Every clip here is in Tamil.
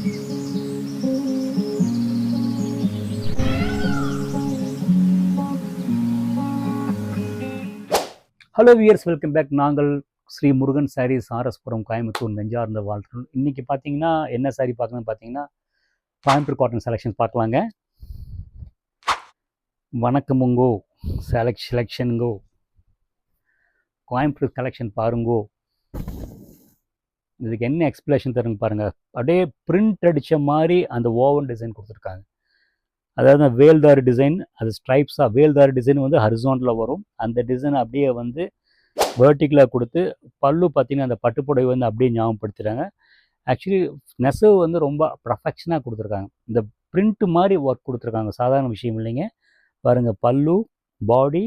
Hello wears, welcome back. நாங்கள் ஸ்ரீ முருகன் சாரீஸ், ஆர்எஸ்புரம், கோயம்புத்தூர், நெஞ்சார்ந்த வாழ்த்துறோம். இன்றைக்கி பார்த்தீங்கன்னா என்ன சாரீ பார்க்கணும்னு பார்த்தீங்கன்னா கோயம்புத்தூர் காட்டன் செலெக்ஷன்ஸ் பார்க்கலாங்க. வணக்கமுங்கோ, செலெக்ஷனுங்கோ, கோயம்புத்தூர் கலெக்ஷன் பாருங்கோ. இதுக்கு என்ன எக்ஸ்பிளேஷன் தருங்க பாருங்கள். அப்படியே பிரிண்ட் அடித்த மாதிரி அந்த ஓவன் டிசைன் கொடுத்துருக்காங்க. அதாவது வேல்தாரி டிசைன், அது ஸ்ட்ரைப்ஸாக வேல்தாரி டிசைன் வந்து ஹரிசாண்டலில் வரும். அந்த டிசைன் அப்படியே வந்து வேர்ட்டிக்கலாக கொடுத்து பல்லு பார்த்தீங்கன்னா அந்த பட்டுப்புடவை வந்து அப்படியே ஞாபகப்படுத்துகிறாங்க. ஆக்சுவலி நெசவு வந்து ரொம்ப ப்ரொஃபெக்ஷனாக கொடுத்துருக்காங்க. இந்த பிரிண்ட் மாதிரி ஒர்க் கொடுத்துருக்காங்க, சாதாரண விஷயம் இல்லைங்க. பாருங்கள், பல்லு, body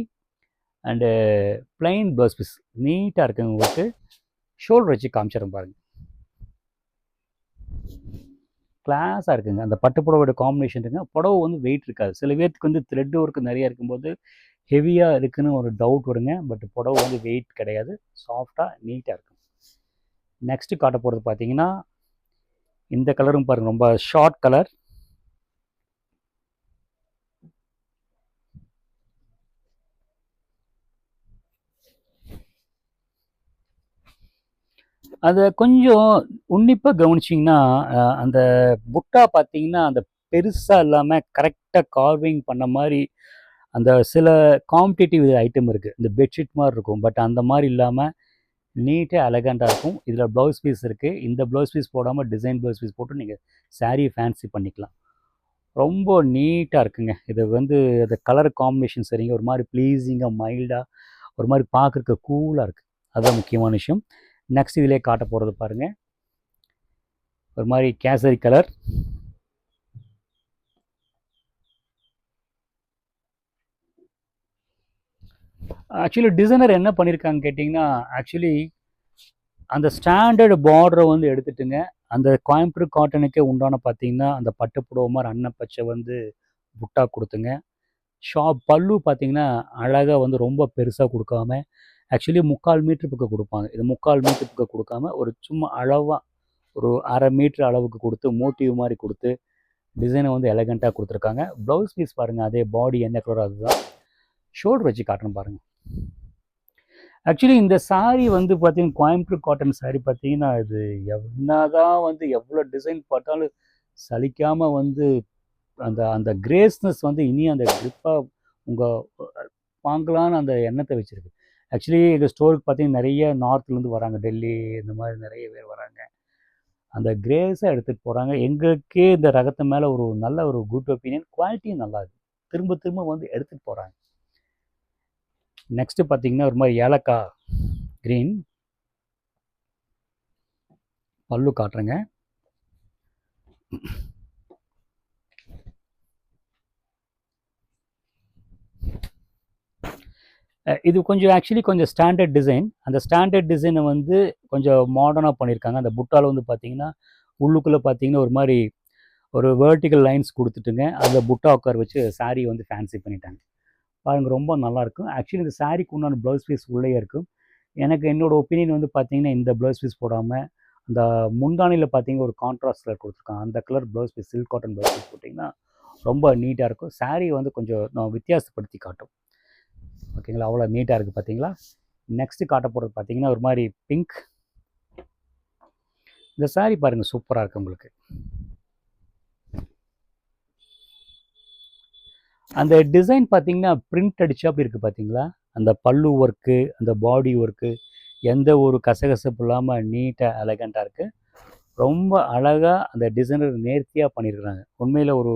and plain blouse piece நீட்டாக இருக்குங்க. உங்களுக்கு ஷோல்டர் வச்சு காமிச்சிடும் பாருங்கள், கிளாஸாக இருக்குங்க. அந்த பட்டுப்புடவோட காம்பினேஷன் இருக்குங்க. புடவை வந்து வெயிட் இருக்காது. சில பேர்த்துக்கு வந்து த்ரெட் ஒர்க்கு நிறையா இருக்கும்போது ஹெவியாக இருக்குன்னு ஒரு டவுட் வருங்க. பட் புடவை வந்து வெயிட் கிடையாது, சாஃப்டாக நீட்டாக இருக்கும். நெக்ஸ்ட்டு காட்ட போகிறது பார்த்தீங்கன்னா இந்த கலரும் பாருங்கள், ரொம்ப ஷார்ட் கலர். அதை கொஞ்சம் உன்னிப்பாக கவனிச்சிங்கன்னா அந்த புட்டா பார்த்தீங்கன்னா அந்த பெருசாக இல்லாமல் கரெக்டாக கார்விங் பண்ண மாதிரி அந்த சில காம்படிட்டிவ் ஐட்டம் இருக்குது. இந்த பெட்ஷீட் மாதிரி இருக்கும், பட் அந்த மாதிரி இல்லாமல் நீட்டாக எலகண்ட்டாக இருக்கும். இதில் ப்ளவுஸ் பீஸ் இருக்குது. இந்த ப்ளவுஸ் பீஸ் போடாமல் டிசைன் ப்ளவுஸ் பீஸ் போட்டு நீங்கள் சாரீ ஃபேன்சி பண்ணிக்கலாம். ரொம்ப நீட்டாக இருக்குங்க. இது வந்து அந்த கலர் காம்பினேஷன் சரிங்க, ஒரு மாதிரி ப்ளீஸிங்காக மைல்டாக ஒரு மாதிரி பார்க்குறக்கு கூலாக இருக்குது. அதுதான் முக்கியமான விஷயம். நெக்ஸ்ட் இதிலே காட்ட போகிறது பாருங்கள், ஒரு மாதிரி கேசரி கலர். ஆக்சுவலி டிசைனர் என்ன பண்ணியிருக்காங்க கேட்டிங்கன்னா, ஆக்சுவலி அந்த ஸ்டாண்டர்டு பார்டரை வந்து எடுத்துட்டுங்க, அந்த கோயம்புத்தூர் காட்டனுக்கே உண்டான பார்த்தீங்கன்னா அந்த பட்டுப்புடவை மாதிரி அன்னப்பச்சை வந்து புட்டா கொடுத்துங்க. பல்லு பார்த்தீங்கன்னா அழகாக வந்து ரொம்ப பெருசாக கொடுக்காம, ஆக்சுவலி 3/4 மீட்ரு பக்கம் கொடுப்பாங்க. இது 3/4 மீட்ரு பக்கம் கொடுக்காம ஒரு சும்மா அளவாக ஒரு 1/2 மீட்ரு அளவுக்கு கொடுத்து மோட்டிவ் மாதிரி கொடுத்து டிசைனை வந்து எலகண்ட்டாக கொடுத்துருக்காங்க. ப்ளவுஸ் பீஸ் பாருங்கள், அதே பாடி என்ன கலரோ அதுதான். ஷோல்டர் வச்சு காட்டணும் பாருங்கள். ஆக்சுவலி இந்த சாரீ வந்து பார்த்தீங்கன்னா கோயம்புத்தூர் காட்டன் சாரீ பார்த்தீங்கன்னா இது என்னதான் வந்து எவ்வளோ டிசைன் பார்த்தாலும் சலிக்காமல் வந்து அந்த அந்த கிரேஸ்னஸ் வந்து இனி அந்த க்ரிப்பாக உங்கள் வாங்கலான்னு அந்த எண்ணத்தை வச்சுருக்கு. ஆக்சுவலி எங்கள் ஸ்டோருக்கு பார்த்தீங்கன்னா நிறைய நார்த்லேருந்து வராங்க, டெல்லி இந்த மாதிரி நிறைய பேர் வராங்க. அந்த கிரேஸாக எடுத்துகிட்டு போகிறாங்க. எங்களுக்கே இந்த ரகத்தை மேலே ஒரு நல்ல ஒரு குட் ஒப்பீனியன், குவாலிட்டியும் நல்லா இருக்குது. திரும்ப திரும்ப வந்து எடுத்துகிட்டு போகிறாங்க. நெக்ஸ்ட்டு பார்த்தீங்கன்னா ஒரு மாதிரி ஏலக்காய் க்ரீன் பல்லு காட்டுறேங்க. இது கொஞ்சம் ஆக்சுவலி கொஞ்சம் ஸ்டாண்டர்ட் டிசைன். அந்த ஸ்டாண்டர்ட் டிசைனை வந்து கொஞ்சம் மாடர்னாக பண்ணியிருக்காங்க. அந்த புட்டாவில் வந்து பார்த்திங்கன்னா உள்ளுக்குள்ளே பார்த்திங்கன்னா ஒரு மாதிரி ஒரு வேர்ட்டிக்கல் லைன்ஸ் கொடுத்துட்டுங்க, அதில் புட்டா உட்கார வச்சு சாரீ வந்து ஃபேன்சி பண்ணிட்டாங்க. பாருங்கள், ரொம்ப நல்லாயிருக்கும். ஆக்சுவலி இந்த சாரீக்கு உண்டான ப்ளவுஸ் பீஸ் உள்ளே இருக்கும். எனக்கு என்னோடய ஒப்பீனியன் வந்து பார்த்திங்கன்னா இந்த ப்ளவுஸ் பீஸ் போடாமல் அந்த முந்தானியில் பார்த்திங்கன்னா ஒரு கான்ட்ராஸ்ட் கலர் கொடுத்துருக்காங்க. அந்த colour blouse piece, silk cotton blouse piece போட்டிங்கன்னா ரொம்ப நீட்டாக இருக்கும். சாரீ வந்து கொஞ்சம் நான் வித்தியாசப்படுத்தி காட்டும். ஓகேங்களா, அவ்வளோ நீட்டாக இருக்குது பார்த்தீங்களா. நெக்ஸ்ட்டு காட்ட போகிறது பார்த்தீங்கன்னா ஒரு மாதிரி பிங்க். இந்த சாரீ பாருங்கள், சூப்பராக இருக்குது உங்களுக்கு. அந்த டிசைன் பார்த்தீங்கன்னா பிரிண்ட் அடிச்சா அப்படி இருக்குது பார்த்தீங்களா. அந்த பல்லு ஒர்க்கு, அந்த பாடி ஒர்க்கு எந்த ஒரு கசகசப்பு இல்லாமல் நீட்டாக எலகண்ட்டாக இருக்குது. ரொம்ப அழகாக அந்த டிசைனர் நேர்த்தியாக பண்ணியிருக்கிறாங்க. உண்மையில் ஒரு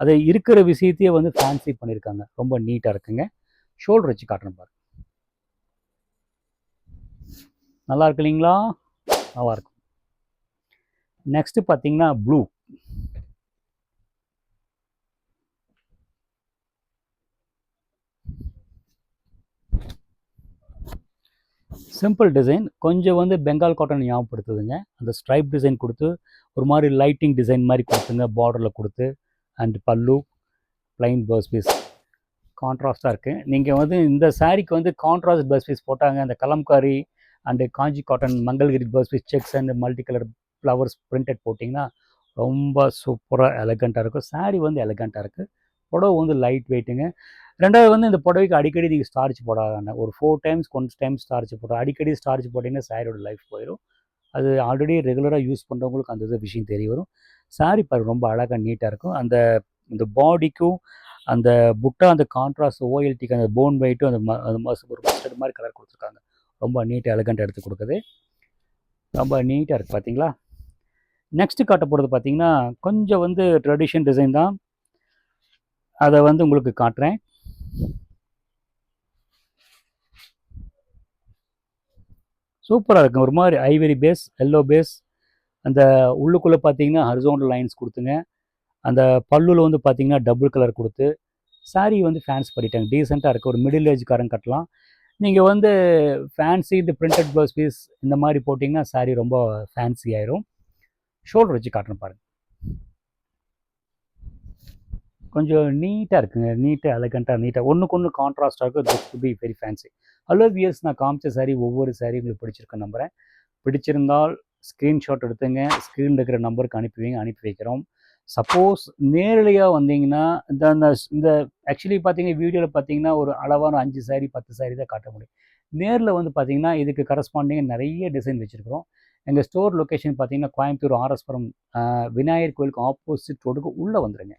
அதை இருக்கிற விஷயத்தையே வந்து ஃபேன்சி பண்ணியிருக்காங்க. ரொம்ப நீட்டாக இருக்குங்க. ஷோல்டர் வச்சு காட்டணும் பாருங்க, நல்லா இருக்கு இல்லைங்களா, நல்லாயிருக்கும். நெக்ஸ்ட்டு பார்த்தீங்கன்னா ப்ளூ. சிம்பிள் டிசைன், கொஞ்சம் வந்து பெங்கால் காட்டன் ஞாபகப்படுத்துதுங்க. அந்த ஸ்ட்ரைப் டிசைன் கொடுத்து ஒரு மாதிரி லைட்டிங் டிசைன் மாதிரி கொடுத்துங்க, பார்டரில் கொடுத்து. அண்ட் பல்லு, ப்ளைன் ப்ளவுஸ் பீஸ் கான்ட்ராஸ்டாக இருக்குது. நீங்கள் வந்து இந்த சாரீக்கு வந்து கான்ட்ராஸ்ட் ப்ளவுஸ் பீஸ் போட்டாங்க, அந்த kalamkari and Kanchi cotton Mangalagiri blouse piece checks and multi colour flowers printed போட்டிங்கன்னா ரொம்ப சூப்பராக எலகண்ட்டாக இருக்கும். சாரீ வந்து எலகண்ட்டாக இருக்குது. புடவை வந்து லைட் வெயிட்டுங்க. 2வது வந்து இந்த புடவைக்கு அடிக்கடி நீங்கள் ஸ்டார்ச் போடாதாங்க. ஒரு 4 டைம்ஸ் 1 டைம் ஸ்டார்ச் போட்டோம். அடிக்கடி ஸ்டார்ச் போட்டிங்கன்னா சாரியோட லைஃப் போயிடும். அது ஆல்ரெடி ரெகுலராக யூஸ் பண்ணுறவங்களுக்கு அந்த விஷயம் தெரிய வரும். சாரீ பாருங்க ரொம்ப அழகாக நீட்டாக இருக்கும். அந்த இந்த பாடிக்கும் அந்த புட்டா அந்த கான்ட்ராஸ்ட் ஓஎல்டிக்கு அந்த போன் வெயிட்டும் அந்த ஒரு மஸ்டர்ட் மாதிரி கலர் கொடுத்துருக்காங்க. ரொம்ப நீட்டாக எலகண்ட் எடுத்து கொடுக்குது. ரொம்ப நீட்டாக இருக்குது பார்த்தீங்களா. நெக்ஸ்ட்டு காட்ட போகிறது பார்த்தீங்கன்னா கொஞ்சம் வந்து ட்ரெடிஷன் டிசைன் தான். அதை வந்து உங்களுக்கு காட்டுறேன். சூப்பராக இருக்குங்க. ஒரு மாதிரி ஐவரி பேஸ், எல்லோ பேஸ். அந்த உள்ளுக்குள்ளே பார்த்தீங்கன்னா ஹரிசாண்டல் லைன்ஸ் கொடுத்துங்க. அந்த பல்லுவில் வந்து பார்த்தீங்கன்னா டபுள் கலர் கொடுத்து சாரீ வந்து ஃபேன்ஸ் பண்ணிட்டாங்க. டீசெண்டாக இருக்குது. ஒரு மிடில் ஏஜ்காரங்க கட்டலாம். நீங்கள் வந்து ஃபேன்சி இந்த பிரிண்டட் ப்ளவுஸ் பீஸ் இந்த மாதிரி போட்டிங்கன்னா சாரீ ரொம்ப ஃபேன்சி ஆயிரும். ஷோல்டர் வச்சு காட்டுறேன் பாருங்கள். கொஞ்சம் நீட்டாக இருக்குங்க. நீட்டாக எலகண்ட்டாக நீட்டாக ஒன்றுக்கு ஒன்று கான்ட்ராஸ்டாக இருக்கும். This to be very fancy. Hello wears, நான் காமிச்ச சாரீ ஒவ்வொரு சாரீ உங்களுக்கு பிடிச்சிருக்குன்னு நம்புகிறேன். பிடிச்சிருந்தால் ஸ்க்ரீன்ஷாட் எடுத்துங்க. ஸ்க்ரீனில் இருக்கிற நம்பருக்கு அனுப்பி வைக்கிறோம். சப்போஸ் நேரடியாக வந்தீங்கன்னா இந்த ஆக்சுவலி பார்த்தீங்கன்னா வீடியோவில் பார்த்தீங்கன்னா ஒரு அளவான 5 சாரீ 10 சாரீ தான் காட்ட முடியும். நேரில் வந்து பார்த்தீங்கன்னா இதுக்கு கரஸ்பாண்டிங்காக நிறைய டிசைன் வச்சுருக்கிறோம். எங்கள் ஸ்டோர் லொக்கேஷன் பார்த்தீங்கன்னா கோயம்புத்தூர் ஆர்எஸ்புரம் விநாயகர் கோயிலுக்கு ஆப்போசிட் ரோடுக்கு உள்ளே வந்துடுங்க.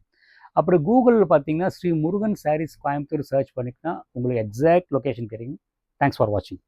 அப்புறம் கூகுளில் பார்த்தீங்கன்னா ஸ்ரீ முருகன் சாரீஸ் கோயம்புத்தூர் சர்ச் பண்ணிங்கன்னா உங்களுக்கு எக்ஸாக்ட் லொக்கேஷன் கிடைக்கும். தேங்க்ஸ் ஃபார் வாட்சிங்.